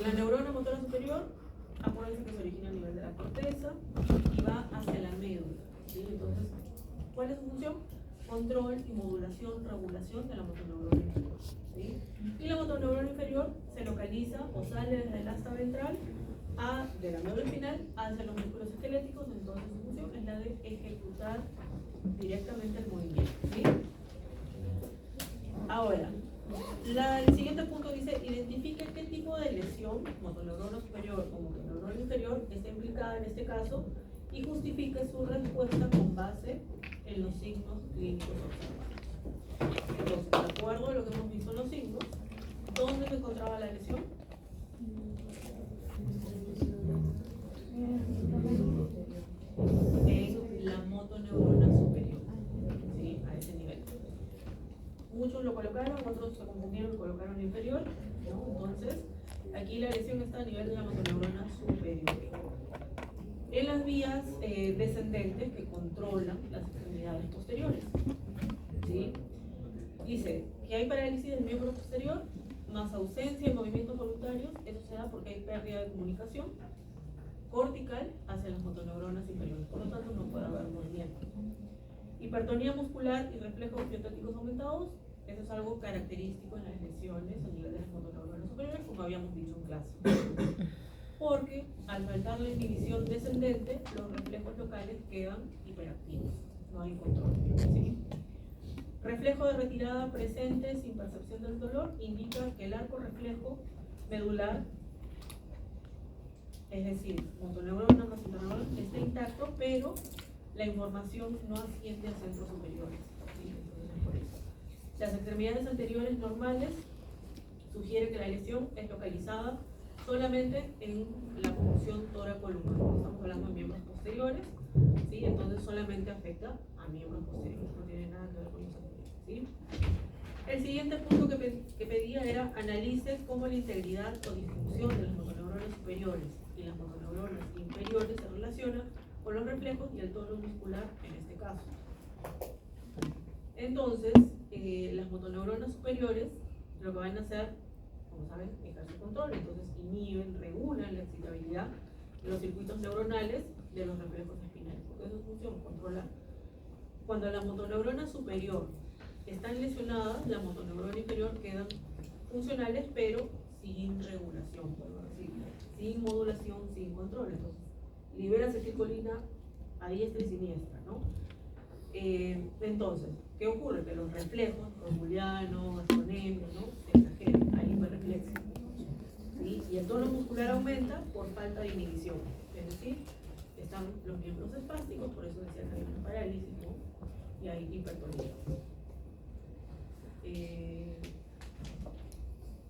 la neurona motora superior, acuérdense que se origina a nivel de la corteza y va hacia la médula, ¿sí? Entonces, ¿cuál es su función? Control y modulación, regulación de la motoneurona inferior, ¿sí? Y la motoneurona inferior se localiza o sale desde el asta ventral de la médula espinal hacia los músculos esqueléticos. Entonces su función es la de ejecutar directamente el movimiento, ¿sí? Ahora, el siguiente punto dice: identifique qué tipo de lesión, motoneurona superior o motoneurona inferior, está implicada en este caso y justifique su respuesta con base en los signos clínicos observados. Entonces, de acuerdo a lo que hemos visto en los signos, ¿dónde se encontraba la lesión? En la motoneurona superior, ¿sí? A ese nivel. Muchos lo colocaron, otros se confundieron y colocaron inferior, ¿no? Entonces, aquí la lesión está a nivel de la motoneurona superior. En las vías descendentes que controlan las extremidades posteriores, ¿sí? Dice que hay parálisis del miembro posterior, más ausencia de movimientos voluntarios. Eso se da porque hay pérdida de comunicación cortical hacia las motoneuronas inferiores, por lo tanto no puede haber movimiento. Hipertonía muscular y reflejos miotóticos aumentados. Eso es algo característico en las lesiones a nivel de las motoneuronas superiores, como habíamos dicho en clase. Porque al faltar la inhibición descendente, los reflejos locales quedan hiperactivos, no hay control, ¿sí? Reflejo de retirada presente sin percepción del dolor indica que el arco reflejo medular, es decir, motoneurona más interneurona, está intacto, pero la información no asciende a centros superiores, ¿sí? Entonces, por eso. Las extremidades anteriores normales sugiere que la lesión es localizada solamente en la porción tóraco-lumbar. Estamos hablando de miembros posteriores, ¿sí? Entonces solamente afecta a miembros posteriores, no tiene nada que ver con los anteriores, ¿sí? El siguiente punto que pedía era: analice cómo la integridad o disfunción de las motoneuronas superiores y las motoneuronas inferiores se relaciona con los reflejos y el tono muscular en este caso. Entonces, las motoneuronas superiores lo que van a hacer, como saben, ejercer control. Entonces inhiben, regulan la excitabilidad de los circuitos neuronales de los reflejos espinales, porque eso es función, controlar. Cuando la motoneurona superior están lesionadas, la motoneurona inferior quedan funcionales, pero sin regulación, sin modulación, sin control. Entonces, libera acetilcolina a diestra y siniestra, ¿no? Entonces, ¿qué ocurre? Que los reflejos, romuliano, astronemio, ¿no? Se exageran, hay hiperreflexia, ¿sí? Y el tono muscular aumenta por falta de inhibición, es decir, están los miembros espásticos, por eso decía que hay una parálisis, ¿no? Y hay hipertonía.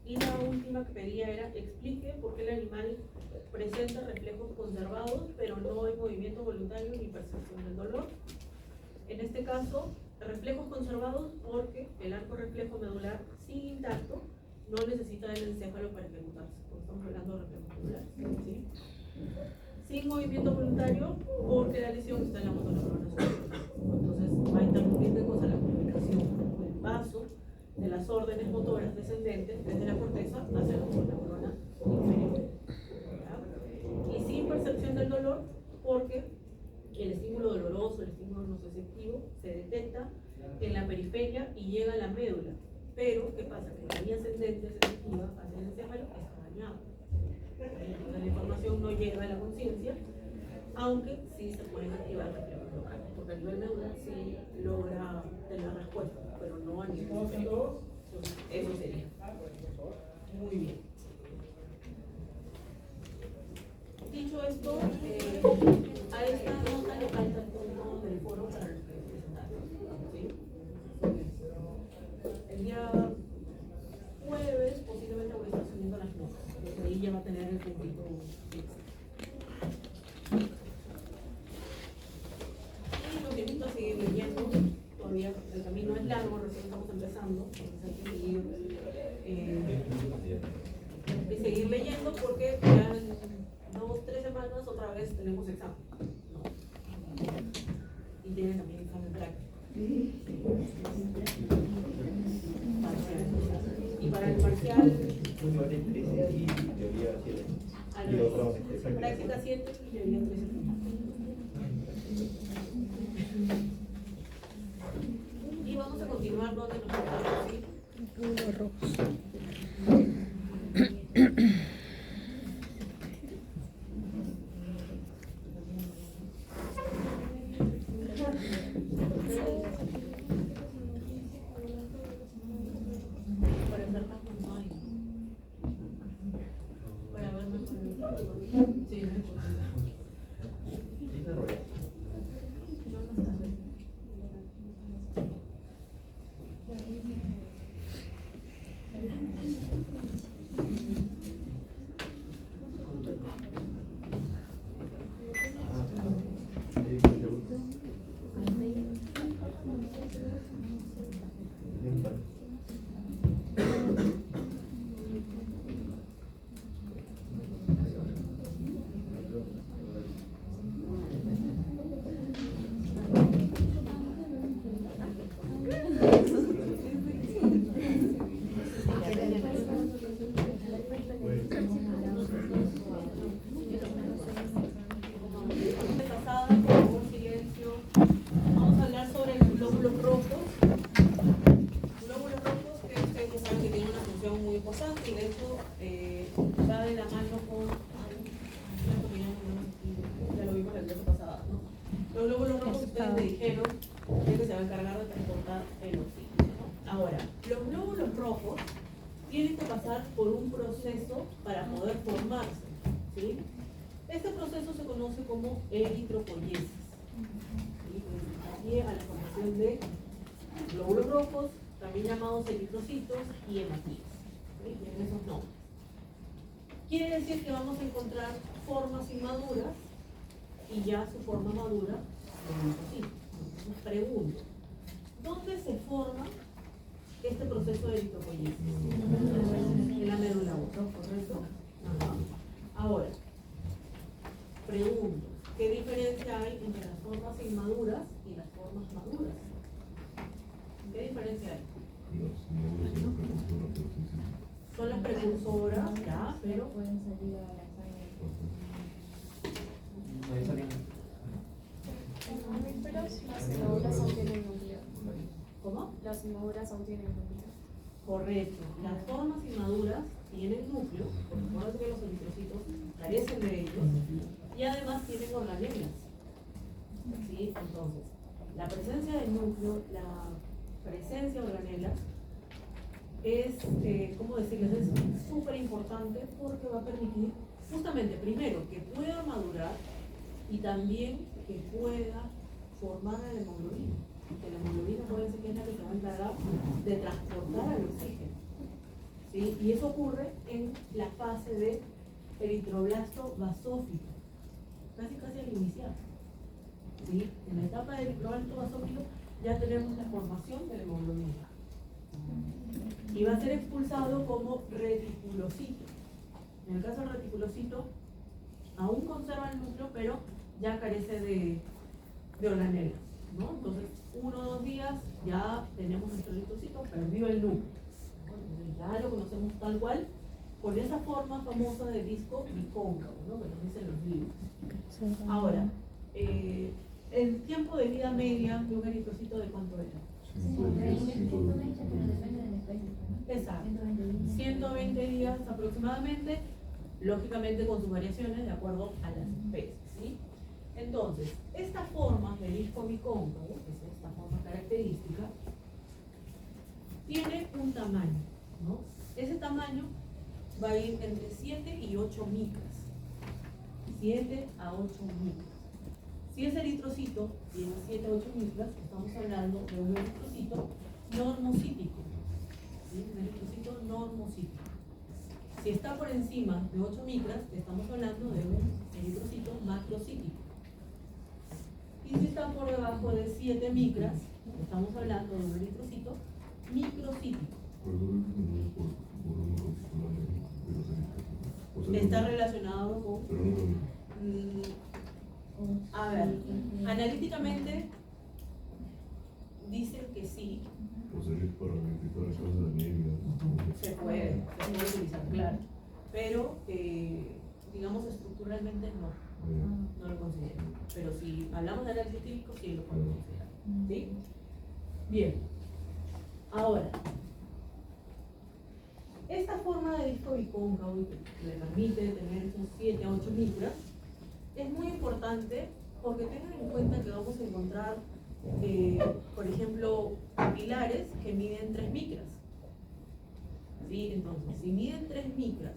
Y la última que pedía era: explique por qué el animal presenta reflejos conservados, pero no hay movimiento voluntario ni percepción del dolor. En este caso, reflejos conservados porque el arco reflejo medular sigue intacto, no necesita del encéfalo para ejecutarse, porque estamos hablando de reflejos medulares, ¿sí? Sin movimiento voluntario porque la lesión está en la motoneurona superior. Entonces va a interrumpir de cosa la comunicación, el paso de las órdenes motoras descendentes desde la corteza hacia la motoneurona inferior, ¿ya? Y sin percepción del dolor porque el estímulo doloroso, el estímulo nociceptivo se detecta en la periferia y llega a la médula. Pero, ¿qué pasa? Que la vía ascendente sensitiva hacia el encéfalo está dañada. Entonces la información no llega a la conciencia, aunque sí se pueden activar reflejos locales, porque a nivel medular sí logra tener respuesta, pero no a nivel superior. Entonces, eso sería. Muy bien. Dicho esto, a esta nota le falta el punto del foro para los presentarios, ¿sí? El día jueves posiblemente voy a estar subiendo las notas, porque ahí ya va a tener el puntito extra. Y los invito a seguir leyendo, todavía el camino es largo, recién estamos empezando, entonces hay que seguir, seguir leyendo porque ya en 2 o 3 semanas otra vez tenemos examen, ¿no? Y tienen también examen práctico. Y para el parcial parcial. Y teoría 7. Y otro, Práctica 7 y teoría 13. Y vamos a continuar donde nos quedamos, ¿sí? Para estar más manual. Para ver mejor. Sí, mejor. Vamos a hablar sobre los glóbulos rojos. Glóbulos rojos que ustedes saben que tienen una función muy importante y de hecho va de la mano con ya lo vimos la clase pasada, ¿no? Los glóbulos rojos ustedes me dijeron que se va a encargar de transportar el oxígeno, ¿no? Ahora, los glóbulos rojos tienen que pasar por un proceso para poder formarse, ¿sí? Este proceso se conoce como eritropoyesis. ¿Sí? Aquí a la formación de glóbulos rojos, también llamados eritrocitos y hematíes. ¿Sí? Tienen esos nombres. Quiere decir que vamos a encontrar formas inmaduras y ya su forma madura son eritrocitos. Entonces pregunto, ¿dónde se forma este proceso de eritropoyesis? En la médula ósea, ¿correcto? Ajá. Ahora, pregunto, ¿qué diferencia hay entre las formas inmaduras y las formas maduras? ¿Qué diferencia hay? Son las precursoras, ya, pero pueden salir a la sangre. Los mamíferos, las inmaduras aún tienen núcleo. ¿cómo? Las inmaduras aún tienen núcleo. Correcto. Las formas inmaduras tienen núcleo, por supuesto que los eritrocitos carecen de ellos, y además tienen organelas. ¿Sí? Entonces, la presencia del núcleo, la presencia de organelas, es, ¿cómo decirles? Es súper importante porque va a permitir, justamente, primero, que pueda madurar y también que pueda formar a la hemoglobina. Que la hemoglobina puede ser que es la que se va a encargar de transportar al oxígeno. ¿Sí? Y eso ocurre en la fase de eritroblasto basófilo, casi al iniciar. ¿Sí? En la etapa de eritroblasto basófilo ya tenemos la formación de la hemoglobina. Y va a ser expulsado como reticulocito. En el caso del reticulocito, aún conserva el núcleo, pero ya carece de organelas, ¿no? Entonces, 1 o 2 días ya tenemos nuestro eritrocito, perdió el núcleo. Entonces, ya lo conocemos tal cual, con esa forma famosa de disco bicóncavo, ¿no? Que nos dicen los libros. Ahora, el tiempo de vida media de un eritrocito, ¿de cuánto era? 120, pero depende de la especie, ¿no? Exacto. 120 días aproximadamente, lógicamente con sus variaciones de acuerdo a las especies, ¿sí? Entonces, esta forma de disco bicóncavo, que es esta forma característica, tiene un tamaño, ¿no? Ese tamaño va a ir entre 7 y 8 micras. 7 a 8 micras. Si ese eritrocito tiene 7 a 8 micras, estamos hablando de un eritrocito normocítico. ¿Sí? Un eritrocito normocítico. Si está por encima de 8 micras, estamos hablando de un eritrocito macrocítico. Y si está por debajo de 7 micras, estamos hablando de un eritrocito microcítico. Está relacionado con... a ver, analíticamente dicen que sí, para identificar casos de anemia. Se puede utilizar, claro. Pero, digamos, estructuralmente no lo considero. Pero si hablamos de análisis clínico, sí lo podemos considerar. ¿Sí? Bien. Ahora, esta forma de disco bicóncavo que le permite tener esos 7 a 8 micras es muy importante porque tengan en cuenta que vamos a encontrar, por ejemplo, capilares que miden 3 micras. ¿Sí? Entonces, si miden 3 micras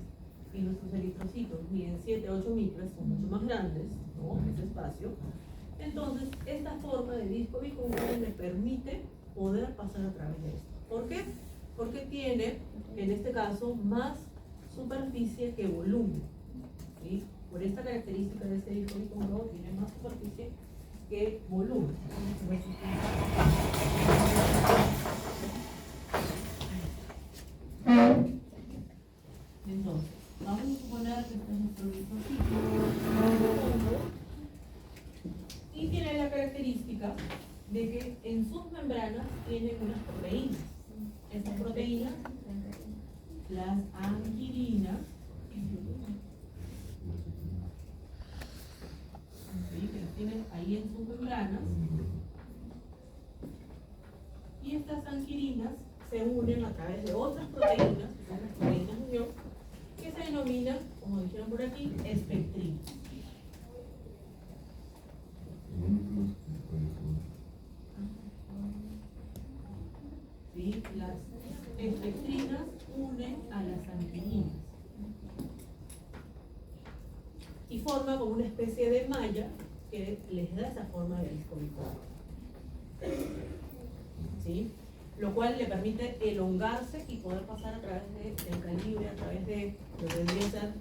y nuestros eritrocitos miden 7 a 8 micras, son mucho más grandes, ¿no? Ese espacio. Entonces, esta forma de disco bicóncavo me permite poder pasar a través de esto. ¿Por qué? Porque tiene, en este caso, más superficie que volumen. ¿Sí? Por esta característica de este disco bicóncavo, tiene más superficie que volumen. Entonces, vamos a suponer que este es nuestro discocito y tiene la característica de que en sus membranas tienen unas proteínas. Estas proteínas, las anquilinas, ¿sí? Que las tienen ahí en sus membranas, y estas anquilinas se unen a través de otras proteínas, que son las proteínas de unión, que se denominan, como dijeron por aquí, espectrinas. ¿Sí? Las espectrinas unen a las anquilinas y forma como una especie de malla que les da esa forma de disco bicóncavo. ¿Sí? Lo cual le permite elongarse y poder pasar a través del calibre, a través de lo que vendría a ser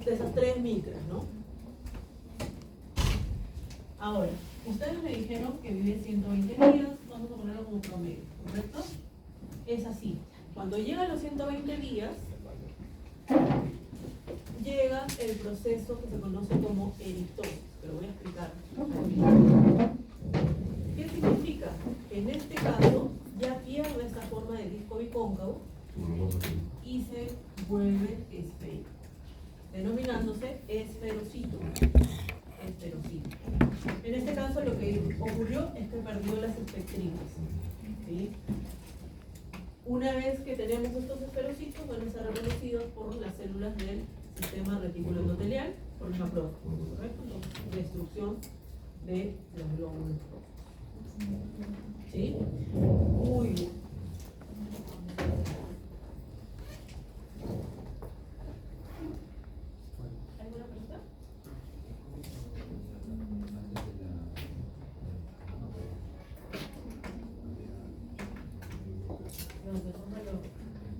de esas 3 micras, ¿no? Ahora, ustedes me dijeron que vive 120 días, vamos a ponerlo como promedio, ¿correcto? Es así. Cuando llega a los 120 días, llega el proceso que se conoce como eritosis, que lo voy a explicar. ¿Qué significa? Que en este caso ya pierde esta forma de disco bicóncavo y se vuelve esférico, denominándose esferocito. En este caso lo que ocurrió es que perdió las espectrinas. ¿Sí? Una vez que tenemos estos esferocitos, van a ser reconocidos por las células del sistema reticulo endotelial, por una macrófago, ¿correcto? Entonces, destrucción de los glóbulos rojos. ¿Sí? Muy bien. ¿Alguna pregunta?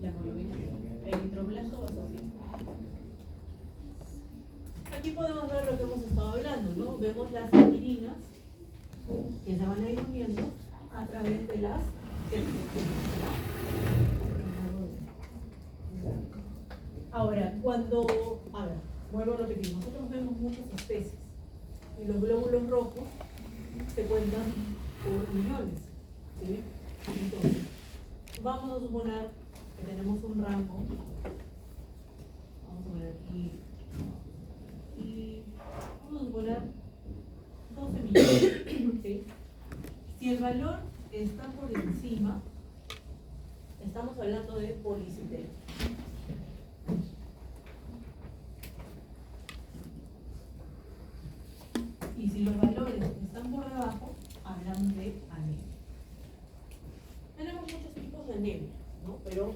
La hemoglobina, el eritroblasto basofílico. Aquí podemos ver lo que hemos estado hablando, ¿no? Vemos las anquilinas que se van a ir uniendo a través de las espectrinas. Ahora, vuelvo a repetir, nosotros vemos muchas especies y los glóbulos rojos se cuentan por millones, ¿sí? Entonces, vamos a suponer que tenemos un rango, vamos a poner aquí, y vamos a suponer 12 millones, ¿sí? Si el valor está por encima, estamos hablando de policitemia. Y si los valores están por debajo, hablamos de anemia. Tenemos muchos tipos de anemia, ¿no? Pero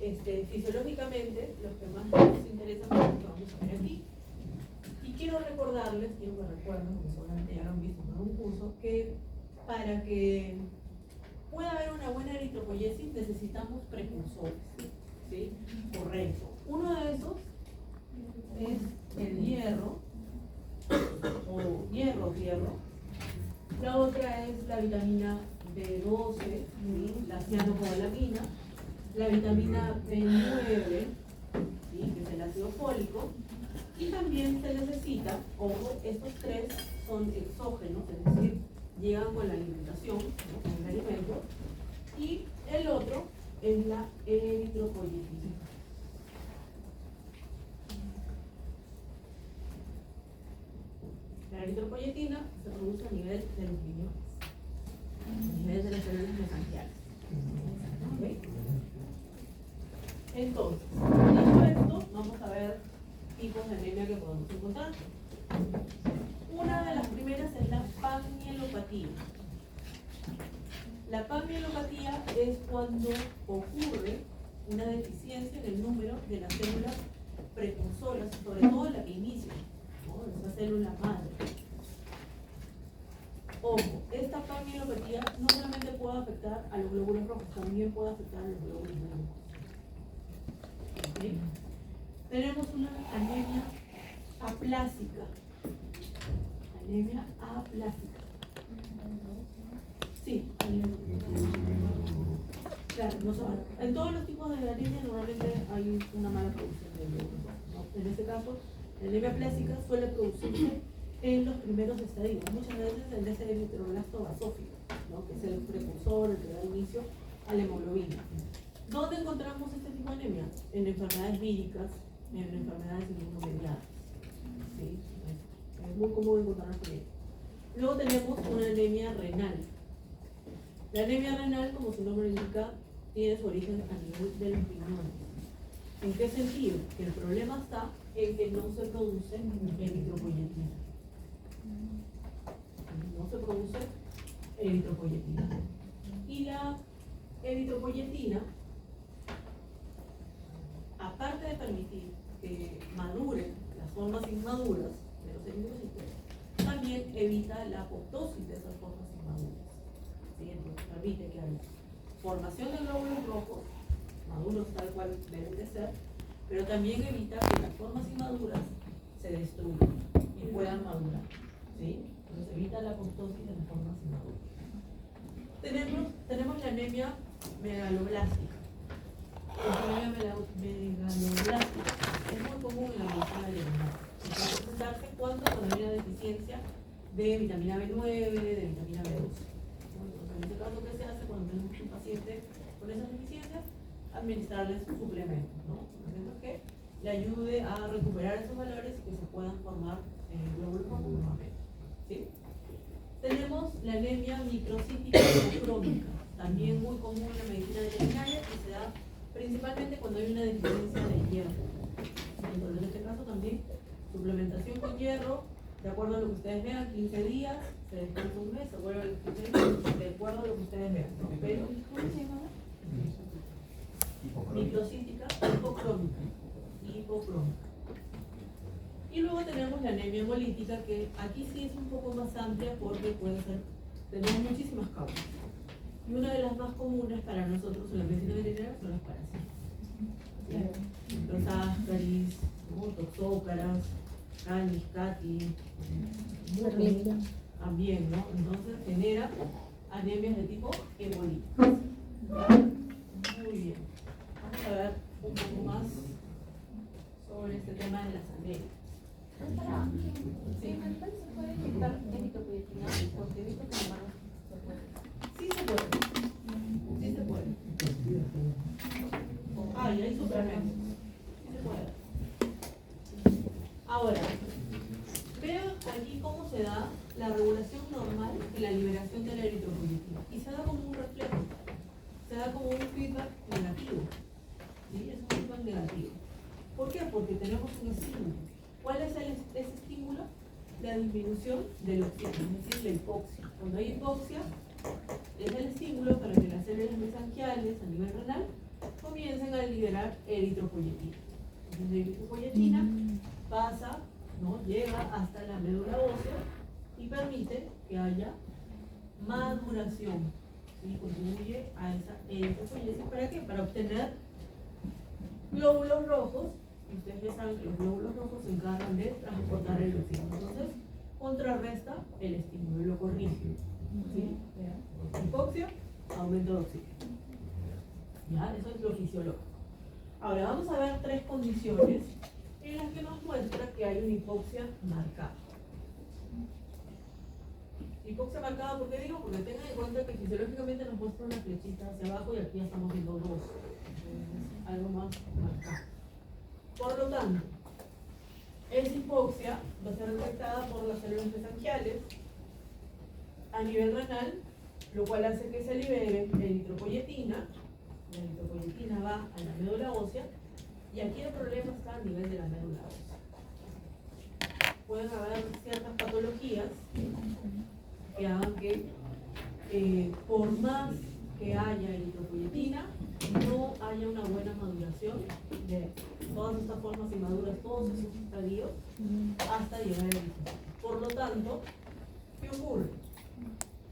fisiológicamente los que más nos interesan son los que vamos a ver aquí. Y quiero que recuerden, porque seguramente ya lo han visto en algún curso, que para que pueda haber una buena eritropoyesis necesitamos precursores, ¿sí? Correcto. Uno de esos es el hierro, o hierro. La otra es la vitamina B12, ¿sí? La cianocobalamina, la vitamina B9, ¿sí? Que es el ácido fólico, y también se necesita, ojo, estos tres son exógenos, es decir, llegan con la alimentación, ¿no? Con el alimento, y el otro es la eritropoyetina. La eritropoyetina se produce a nivel de los riñones, a nivel de las células mesangiales. ¿Okay? Entonces, dicho esto, vamos a ver tipos de anemia que podemos encontrar. Una de las primeras es la panmielopatía. La panmielopatía es cuando ocurre una deficiencia en el número de las células precursoras, sobre todo la que inicia, ¿no? Esa célula madre. Ojo, esta panmielopatía no solamente puede afectar a los glóbulos rojos, también puede afectar a los glóbulos blancos. ¿Okay? Tenemos una anemia aplásica. Anemia aplásica. Sí, claro, no son, en todos los tipos de anemia normalmente hay una mala producción de glóbulos rojos, ¿no? En este caso, la anemia aplásica suele producirse en los primeros estadios, muchas veces en ese eritroblasto basófico, ¿no? Que es el precursor, el que da inicio a la hemoglobina. ¿Dónde encontramos este tipo de anemia? En enfermedades víricas, en enfermedades inmunomediadas. ¿Sí? Es muy común encontrarlas con ello. Luego tenemos una anemia renal. La anemia renal, como su nombre indica, tiene su origen a nivel de los riñones. ¿En qué sentido? Que el problema está en que no se produce eritropoyetina. No se produce eritropoyetina. Y la eritropoyetina, aparte de permitir que maduren las formas inmaduras de los eritrocitos, también evita la apoptosis de esas formas inmaduras. ¿Sí? Entonces permite que haya formación de glóbulos rojos, maduros tal cual deben de ser, pero también evita que las formas inmaduras se destruyan y puedan madurar. ¿Sí? Entonces evita la apoptosis de las formas inmaduras. Tenemos la anemia megaloblástica. La anemia megaloblástica es muy común en la medicina alemana. Puede presentarse cuando hay una deficiencia de vitamina B9, de vitamina B12. Entonces, en este caso, ¿qué se hace cuando tenemos un paciente con esas deficiencias? Administrarles suplementos, ¿no? Suplementos que le ayude a recuperar esos valores y que se puedan formar glóbulos rojos nuevamente. ¿Sí? Tenemos la anemia microcítica hipocrómica, también muy común en la medicina veterinaria, que se da principalmente cuando hay una deficiencia de hierro. Entonces, en este caso también, suplementación con hierro, de acuerdo a lo que ustedes vean, 15 días, se descansa un mes, se vuelve a los 15 días, de acuerdo a lo que ustedes vean, ¿no? Pero, ¿cómo se llama? Microcítica hipocrómica. Y luego tenemos la anemia hemolítica, que aquí sí es un poco más amplia porque tenemos muchísimas causas. Y una de las más comunes para nosotros en la medicina veterinaria son las parásitos. ¿Sí? Los ascaris, ¿no? Toxócaras, canis, cati, también, ¿no? Entonces genera anemias de tipo hemolíticas. Muy bien. Vamos a ver un poco más sobre este tema de las anemias. ¿Sí? ¿Se puede inyectar eritropoyetina? Porque he visto que en manos se puede. Sí se puede. Sí se puede. Ah, y hay suplementos. Sí se puede. Ahora, vean aquí cómo se da la regulación normal y la liberación de la eritropoyetina. Y se da como un reflejo. Se da como un feedback negativo. ¿Sí? Es un feedback negativo. ¿Por qué? Porque tenemos un estímulo. ¿Cuál es ese estímulo? La disminución del oxígeno, es decir, la hipoxia. Cuando hay hipoxia, es el estímulo para que las células mesangiales a nivel renal comiencen a liberar eritropoyetina. Entonces, la eritropoyetina pasa, ¿no? Llega hasta la médula ósea y permite que haya maduración. ¿Sí? Contribuye a esa eritropoyesis. ¿Para qué? Para obtener glóbulos rojos. Y ustedes ya saben que los glóbulos rojos se encargan de transportar el oxígeno. Entonces, contrarresta el estímulo y lo corrige. ¿Sí? Vean. Hipoxia, aumento de oxígeno. ¿Ya? Eso es lo fisiológico. Ahora vamos a ver 3 condiciones en las que nos muestra que hay una hipoxia marcada. Hipoxia marcada, ¿por qué digo? Porque tengan en cuenta que fisiológicamente nos muestra una flechita hacia abajo y aquí ya estamos viendo dos. Algo más marcado. Por lo tanto, esa hipoxia va a ser detectada por las células mesangiales a nivel renal, lo cual hace que se libere eritropoyetina. La eritropoyetina va a la médula ósea y aquí el problema está a nivel de la médula ósea. Pueden haber ciertas patologías que hagan que por más que haya eritropoyetina, no haya una buena maduración de todas estas formas inmaduras, todos esos estadios, hasta llegar al eritrocito. Por lo tanto, ¿qué ocurre?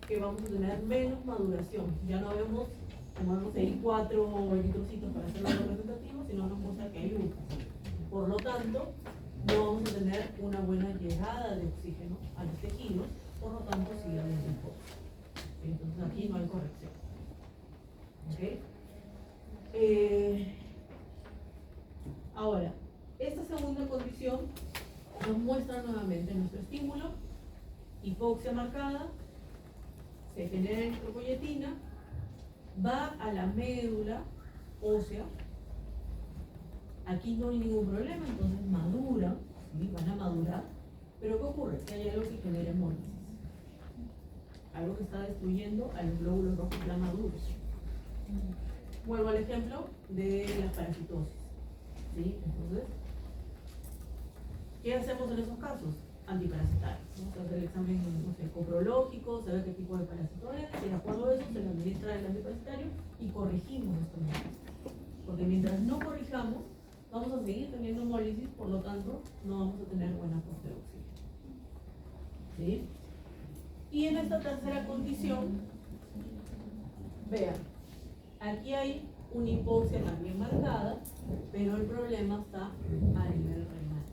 Que vamos a tener menos maduración. Ya no vemos, como vemos ahí, 4 eritrocitos para hacerlo representativo, sino nos muestra que hay uno. Por lo tanto, no vamos a tener una buena llegada de oxígeno a los tejidos, por lo tanto, sigue habiendo hipoxia. Entonces aquí no hay corrección. ¿Okay? Ahora, esta segunda condición nos muestra nuevamente nuestro estímulo, hipoxia marcada, se genera eritropoyetina, va a la médula ósea, aquí no hay ningún problema, entonces madura, ¿sí? Van a madurar, pero ¿qué ocurre? Que hay algo que genera hemólisis, algo que está destruyendo a los glóbulos rojos ya maduros. Vuelvo al ejemplo de la parasitosis, ¿sí? Entonces, ¿qué hacemos en esos casos? Antiparasitarios. Vamos a hacer el examen, no sé, coprológico, saber qué tipo de parasito es, y de acuerdo a eso se le administra el antiparasitario y corregimos estos hemólisis. Porque mientras no corrijamos, vamos a seguir teniendo hemólisis, por lo tanto, no vamos a tener buena aporte de oxígeno. ¿Sí? Y en esta tercera condición, vean, aquí hay una hipoxia también marcada, pero el problema está a nivel renal.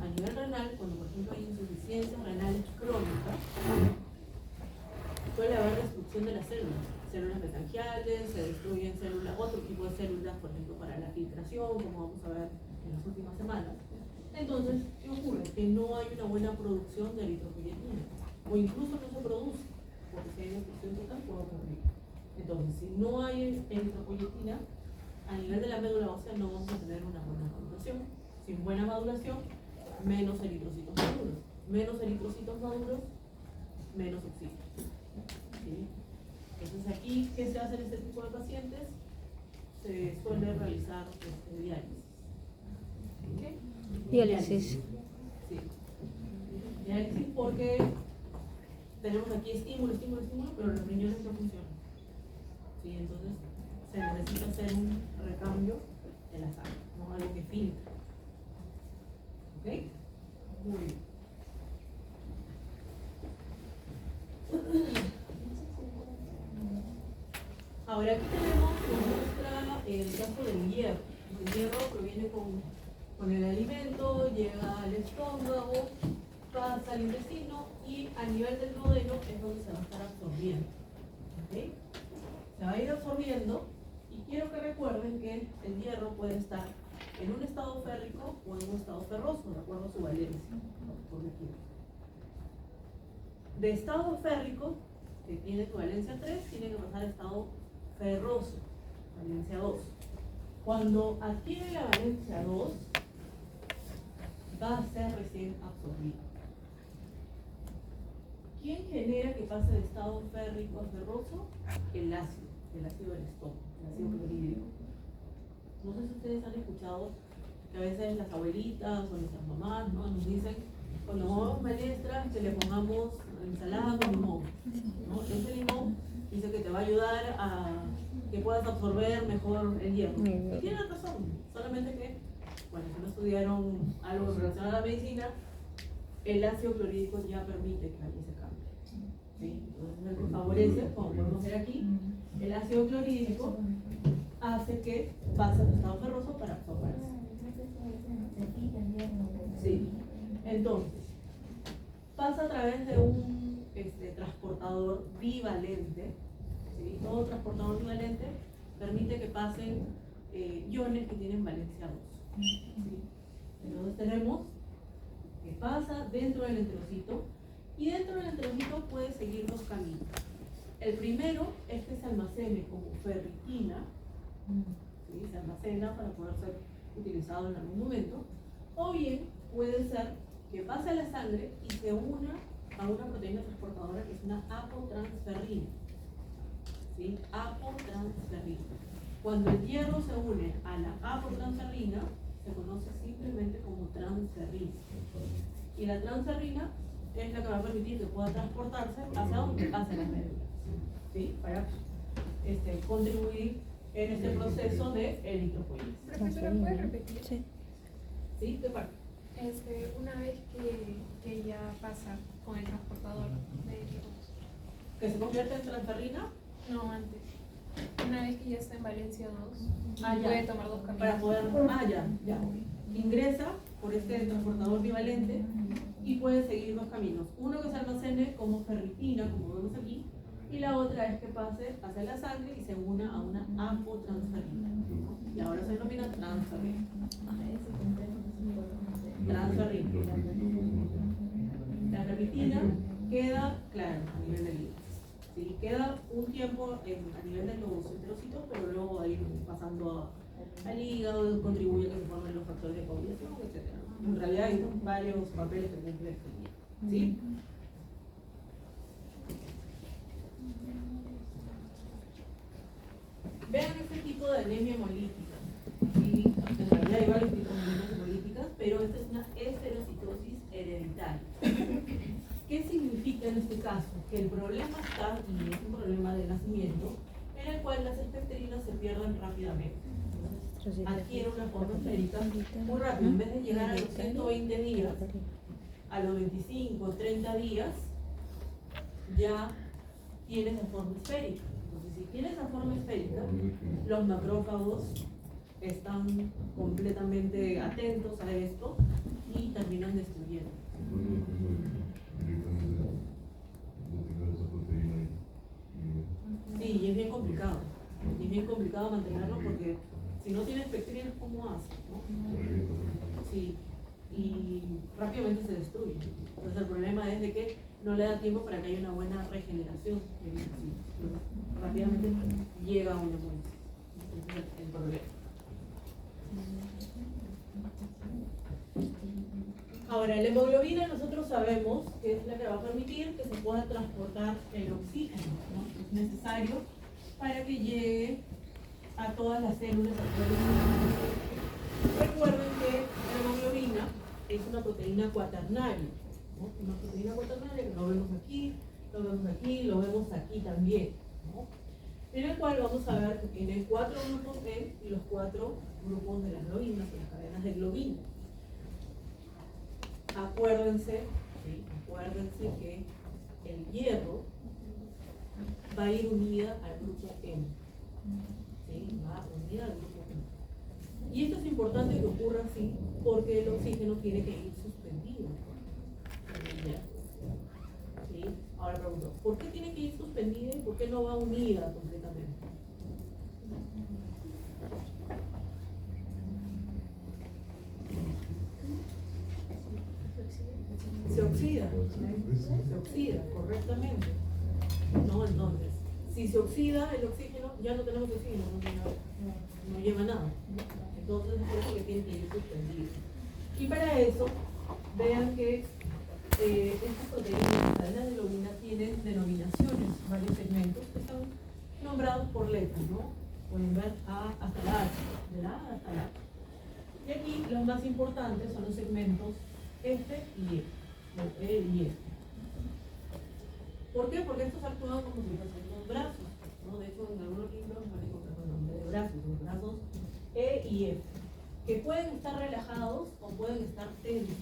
A nivel renal, cuando por ejemplo hay insuficiencias renales crónicas, suele haber destrucción de las células mesangiales, se destruyen células, otro tipo de células, por ejemplo, para la filtración, como vamos a ver en las últimas semanas. Entonces, ¿qué ocurre? Que no hay una buena producción de eritropoyetina, o incluso no se produce, porque si hay destrucción total puede ocurrir. Entonces, si no hay eritropoyetina, a nivel de la médula ósea no vamos a tener una buena maduración. Sin buena maduración, menos eritrocitos maduros. Menos eritrocitos maduros, menos oxígeno. ¿Sí? Entonces aquí, ¿qué se hace en este tipo de pacientes? Se suele realizar diálisis. ¿Okay? Diálisis. Sí. Diálisis porque tenemos aquí estímulo, pero los riñones no funcionan. ¿Sí? Entonces se necesita hacer un recambio de la sangre, ¿no? Algo que filtre. ¿Ok? Muy bien. Ahora aquí tenemos, nos muestra el caso del hierro. El hierro proviene con el alimento, llega al estómago, pasa al intestino y a nivel del duodeno es donde se va a estar absorbiendo. ¿Okay? Se va a ir absorbiendo y quiero que recuerden que el hierro puede estar en un estado férrico o en un estado ferroso, de acuerdo a su valencia. De estado férrico, que tiene equivalencia 3, tiene que pasar a estado ferroso, valencia 2. Cuando adquiere la valencia 2, va a ser recién absorbido. ¿Quién genera que pase de estado férrico a ferroso? El ácido del estómago, el ácido clorhídrico. No sé si ustedes han escuchado que a veces las abuelitas o nuestras mamás, ¿no?, nos dicen, cuando vamos maestras, que le pongamos ensalada con limón, ¿no? Ese limón dice que te va a ayudar a que puedas absorber mejor el hierro. Y tienen razón, solamente que, bueno, si no estudiaron algo relacionado a la medicina, el ácido clorhídrico ya permite que haya ese cambio. ¿Sí? Entonces, el que favorece, como podemos ver aquí, el ácido clorhídrico hace que pase de estado ferroso para absorberse. Sí. Entonces, pasa a través de un transportador bivalente. ¿Sí? Todo transportador bivalente permite que pasen iones que tienen valencia 2. ¿Sí? Entonces tenemos que pasa dentro del enterocito Y dentro del entrenamiento puede seguir dos caminos. El primero es que se almacene como ferritina, ¿sí? Se almacena para poder ser utilizado en algún momento, o bien puede ser que pase a la sangre y se una a una proteína transportadora que es una apotransferrina, ¿sí? Apotransferrina. Cuando el hierro se une a la apotransferrina, se conoce simplemente como transferrina. Y la transferrina es la que va a permitir que pueda transportarse hacia dónde, hacia las médulas, ¿sí? Para contribuir en este proceso de eritropoyesis. Profesora, ¿puedes repetir? Sí. ¿Sí? ¿Qué parte? Una vez que ya pasa con el transportador de equipos. ¿Que se convierte en transferrina? No, antes. Una vez que ya está en Valencia 2, Ah, ya. puede tomar dos caminos. Para poder, ya. Ingresa por este transportador bivalente y puede seguir dos caminos. Uno que se almacene como ferritina, como vemos aquí, y la otra es que pase hacia la sangre y se una a una apotransferina. Y ahora se denomina transferrina. Transferrina. La ferritina queda, claro, a nivel del hígado. Sí, queda un tiempo a nivel de los enterocitos, pero luego va a ir pasando al hígado, contribuye a que se formen los factores de coagulación, etc. En realidad hay varios papeles que cumple este día. ¿Sí? Vean este tipo de anemia hemolítica. ¿Sí? En realidad hay varios tipos de anemias hemolíticas, pero esta es una esterocitosis hereditaria. ¿Qué significa en este caso? Que el problema está, y es un problema de nacimiento, en el cual las especterinas se pierden rápidamente. Entonces, adquiere una forma esférica muy rápido. En vez de llegar a los 120 días, a los 25, 30 días, ya tiene esa forma esférica. Entonces, si tiene esa forma esférica, los macrófagos están completamente atentos a esto y terminan destruyendo. Sí, y es bien complicado. Y es bien complicado mantenerlo porque si no tienes espectrinas, ¿cómo haces? ¿No? Sí, y rápidamente se destruye. Entonces el problema es de que no le da tiempo para que haya una buena regeneración. Rápidamente llega a una muerte. Ese es el problema. Ahora, la hemoglobina nosotros sabemos que es la que va a permitir que se pueda transportar el oxígeno, ¿no? Es necesario para que llegue a todas las células. Recuerden que la hemoglobina es una proteína cuaternaria, ¿no? Una proteína cuaternaria que lo vemos aquí, lo vemos aquí, lo vemos aquí también, ¿no? En el cual vamos a ver que tiene 4 grupos E y los 4 grupos de las globinas, de las cadenas de globina. Acuérdense, ¿sí? Acuérdense que el hierro va a ir unida al grupo M. ¿Sí? Va unida al grupo M. Y esto es importante que ocurra así porque el oxígeno tiene que ir suspendido en el hierro. ¿Sí? Ahora pregunto, ¿por qué tiene que ir suspendida y por qué no va unida completamente? Se oxida correctamente. No, entonces, si se oxida el oxígeno, ya no tenemos oxígeno, no lleva nada. Entonces, es por eso que tiene que ir suspendido. Y para eso, vean que estas proteínas, las cadenas de globina, tienen denominaciones, varios segmentos que están nombrados por letras, ¿no? Pueden ver A hasta la H, de la A hasta la H. Y aquí los más importantes son los segmentos F y E. E y F. ¿Por qué? Porque estos actúan como si fuesen los brazos, ¿no? De hecho, en algunos libros van a encontrar el nombre de brazos, los brazos E y F, que pueden estar relajados o pueden estar tensos.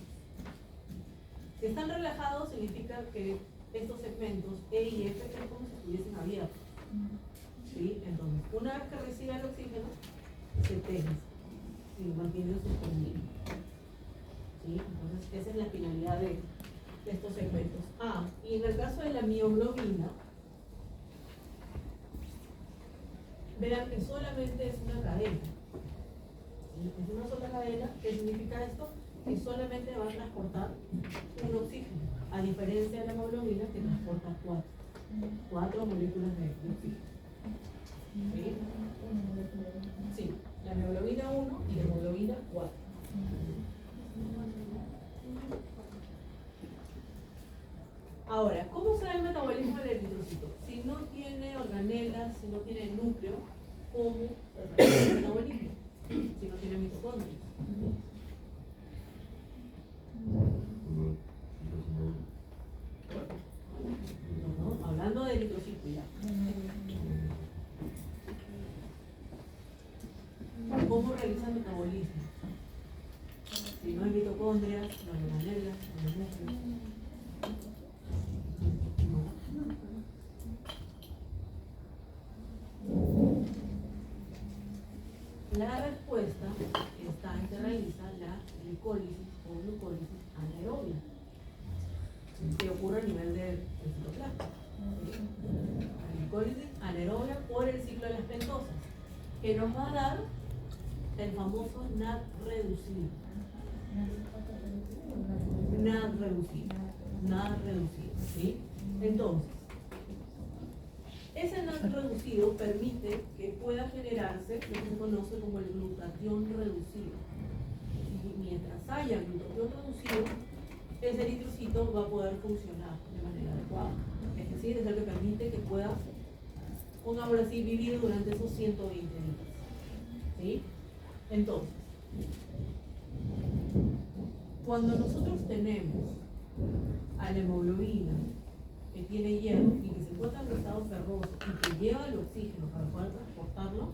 Si están relajados, significa que estos segmentos E y F es como si estuviesen abiertos. ¿Sí? Entonces, una vez que recibe el oxígeno, se tensa y lo mantiene suspendido. ¿Sí? Entonces, esa es la finalidad de estos segmentos. Y en el caso de la mioglobina, vean que solamente es una cadena. ¿Sí? Es una sola cadena. ¿Qué significa esto? que solamente va a transportar un oxígeno, a diferencia de la hemoglobina que transporta cuatro moléculas de oxígeno. ¿Sí? Sí, la hemoglobina 1 y la hemoglobina 4. Ahora, ¿cómo se da el metabolismo del eritrocito? Si no tiene organelas, si no tiene núcleo, ¿cómo se da el metabolismo? Si no tiene mitocondrias. No, hablando de eritrocito ya. ¿Cómo realiza el metabolismo? Si no hay mitocondrias, no hay organelas, no hay núcleo. La respuesta está en que realiza la glicólisis o glucólisis anaerobia, que ocurre a nivel del citoplasma. La glicólisis anaerobia por el ciclo de las pentosas, que nos va a dar el famoso NAD reducido. NAD reducido, ¿sí? Entonces, ese NAD reducido permite que pueda generarse lo que se conoce como el glutatión reducido. Y mientras haya glutatión reducido, ese eritrocito va a poder funcionar de manera adecuada. Es decir, es el que permite que pueda, pongámoslo así, vivir durante esos 120 días. ¿Sí? Entonces, cuando nosotros tenemos a la hemoglobina que tiene hierro y que se encuentra en estado ferroso y que lleva el oxígeno para poder transportarlo,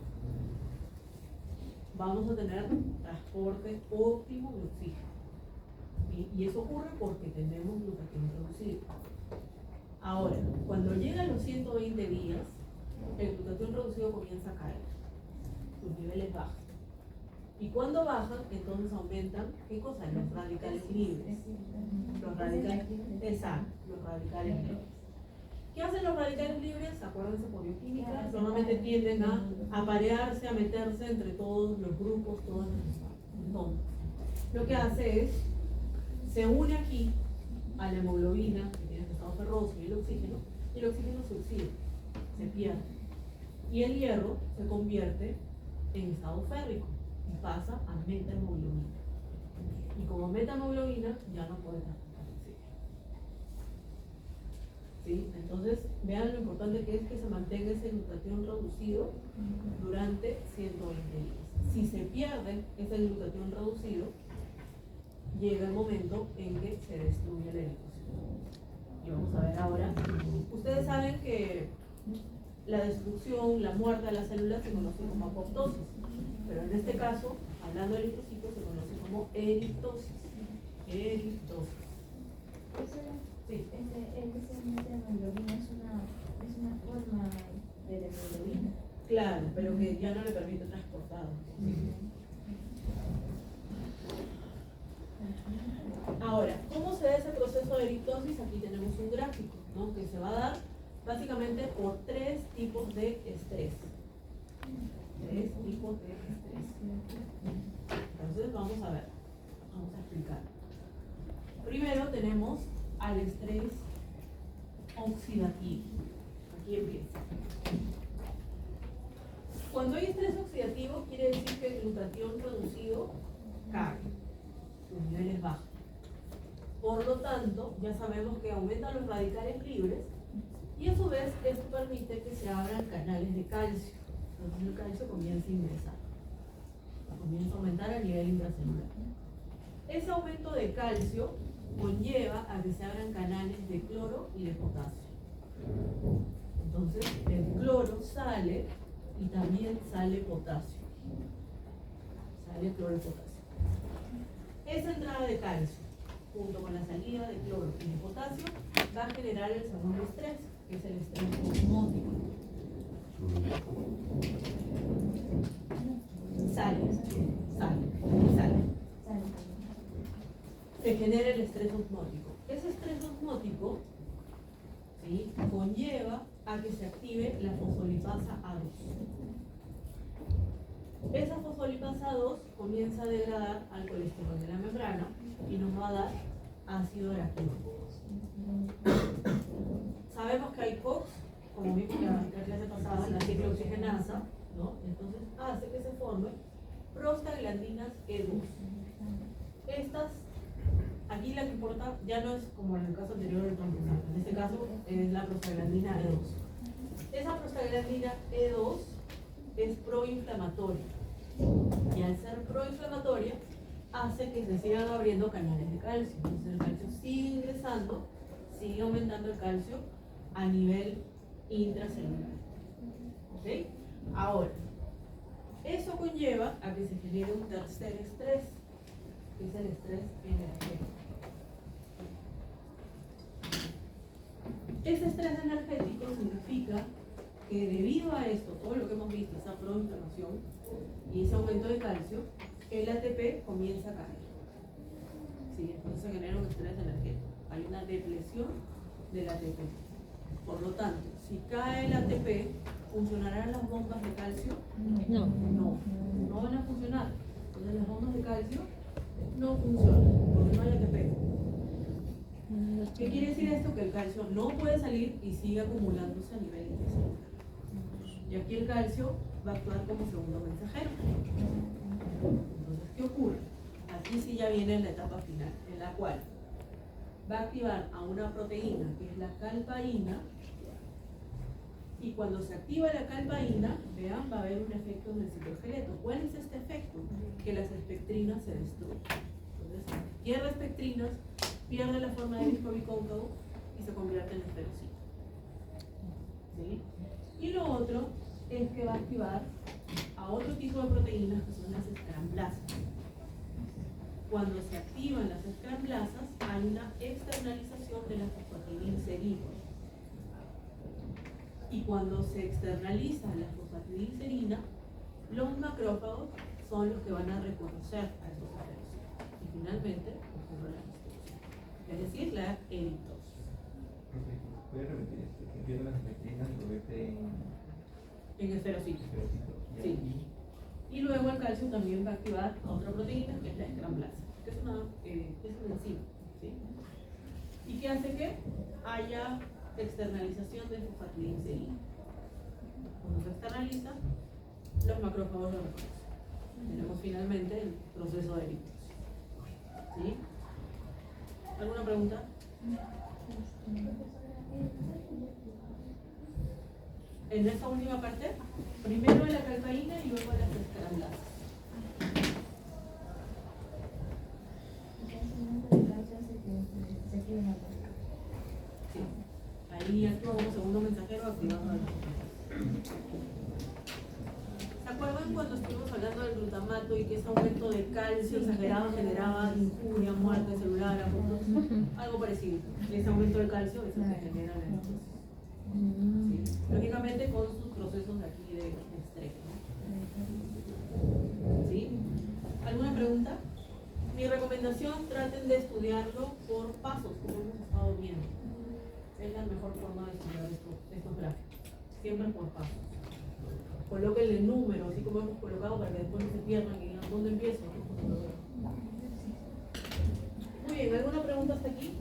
vamos a tener transporte óptimo de oxígeno. Y eso ocurre porque tenemos glutatión reducido. Ahora, cuando llegan los 120 días, el glutatión reducido comienza a caer, sus niveles bajan. Y cuando bajan, entonces aumentan, ¿qué cosa? Los radicales libres. Los radicales, exacto, los radicales libres. ¿Qué hacen los radicales libres? Acuérdense por bioquímica, normalmente tienden a aparearse, a meterse entre todos los grupos, todas las. Entonces, lo que hace es, se une aquí a la hemoglobina, que tiene el estado ferroso y el oxígeno se oxida, se pierde. Y el hierro se convierte en estado férrico y pasa a metahemoglobina. Y como metahemoglobina ya no puede transportar oxígeno. ¿Sí? Entonces, vean lo importante que es que se mantenga ese glutatión reducido durante 120 días. Si se pierde ese glutatión reducido, llega el momento en que se destruye el eritrocito. Y vamos a ver ahora. Ustedes saben que la destrucción, la muerte de las células se conoce como apoptosis, pero en este caso, hablando de eritrocitos, se conoce como eritosis. Eritosis. Sí. Ese hemoglobina es una forma de la hemoglobina. Claro, pero que ya no le permite transportar. Ahora, ¿cómo se da ese proceso de eritosis? Aquí tenemos un gráfico, ¿no? Que se va a dar básicamente por 3 tipos de estrés. 3 tipos de estrés. Entonces vamos a ver, vamos a explicar. Primero tenemos al estrés oxidativo. Aquí empieza. Cuando hay estrés oxidativo quiere decir que el glutatión reducido cae, sus niveles bajan. Por lo tanto, ya sabemos que aumentan los radicales libres y a su vez esto permite que se abran canales de calcio. Entonces el calcio comienza a ingresar, comienza a aumentar a nivel intracelular. Ese aumento de calcio conlleva a que se abran canales de cloro y de potasio. Entonces el cloro sale y también sale potasio. Sale cloro y potasio. Esa entrada de calcio, junto con la salida de cloro y de potasio, va a generar el segundo estrés, que es el estrés osmótico. Sale. Se genera el estrés osmótico. Ese estrés osmótico, ¿sí?, conlleva a que se active la fosfolipasa A2. Esa fosfolipasa polipasa 2 comienza a degradar al colesterol de la membrana y nos va a dar ácido araquídico. Sabemos que hay COX, como vimos en la clase pasada, la ciclooxigenasa, ¿no? Entonces hace que se formen prostaglandinas E2. Estas, aquí la que importa ya no es como en el caso anterior del trombonato, en este caso es la prostaglandina E2. Esa prostaglandina E2 es proinflamatoria y al ser proinflamatoria hace que se sigan abriendo canales de calcio. Entonces el calcio sigue ingresando, sigue aumentando el calcio a nivel intracelular. ¿Ok? Ahora, eso conlleva a que se genere un tercer estrés, que es el estrés energético. Ese estrés energético significa que debido a esto, todo lo que hemos visto, esa proinflamación y ese aumento de calcio, el ATP comienza a caer. ¿Sí? Entonces se genera un estrés energético. Hay una depresión del ATP. Por lo tanto, si cae el ATP, ¿funcionarán las bombas de calcio? No. No van a funcionar. Entonces las bombas de calcio no funcionan porque no hay ATP. ¿Qué quiere decir esto? Que el calcio no puede salir y sigue acumulándose a nivel intracelular. Y aquí el calcio va a actuar como segundo mensajero. Entonces, ¿qué ocurre? Aquí sí ya viene la etapa final, en la cual va a activar a una proteína que es la calpaína, y cuando se activa la calpaína, vean, va a haber un efecto en el citoesqueleto. ¿Cuál es este efecto? Que las espectrinas se destruyen. Entonces, pierde espectrinas, pierde la forma de disco bicóncavo y se convierte en esferocito. ¿Sí? Y lo otro es que va a activar a otro tipo de proteínas que son las escramblasas. Cuando se activan las escramblasas, hay una externalización de la fosfatidilcerina. Y cuando se externaliza la fosfatidilcerina, los macrófagos son los que van a reconocer a esos esferocitos. Y finalmente ocurre la destrucción. Es decir, la eritosis. ¿Puede repetir esto? Que pierden las espectrinas y convierte En esferocitos. esferocito. Sí. Y luego el calcio también va a activar a otra proteína que es la escramblasa, que es una enzima. ¿Sí? ¿Y qué hace que haya externalización de fosfatidilcerina? Cuando se externaliza, los macrófagos lo reconocen. Tenemos finalmente el proceso de eritosis. ¿Sí? ¿Alguna pregunta? En esta última parte, primero la calpaína y luego las escramblasas. Sí. Ahí actúa como segundo mensajero activando el. ¿Se acuerdan cuando estuvimos hablando del glutamato y que ese aumento de calcio exagerado generaba injuria, muerte celular, abortos? Algo parecido. Ese aumento de calcio es el que genera la eritosis. Sí. Lógicamente con sus procesos de aquí de estrés. ¿Sí? ¿Alguna pregunta? Mi recomendación, traten de estudiarlo por pasos, como hemos estado viendo. Es la mejor forma de estudiar estos gráficos. Siempre por pasos. Colóquenle números, así como hemos colocado, para que después no se pierdan y digan, ¿dónde empiezo? Muy bien, ¿alguna pregunta hasta aquí?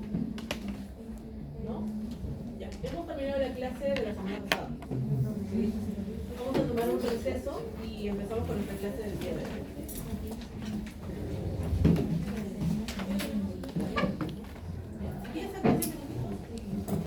¿No? Ya, hemos terminado la clase de la semana pasada. ¿Sí? Vamos a tomar un receso y empezamos con nuestra clase del día de hoy.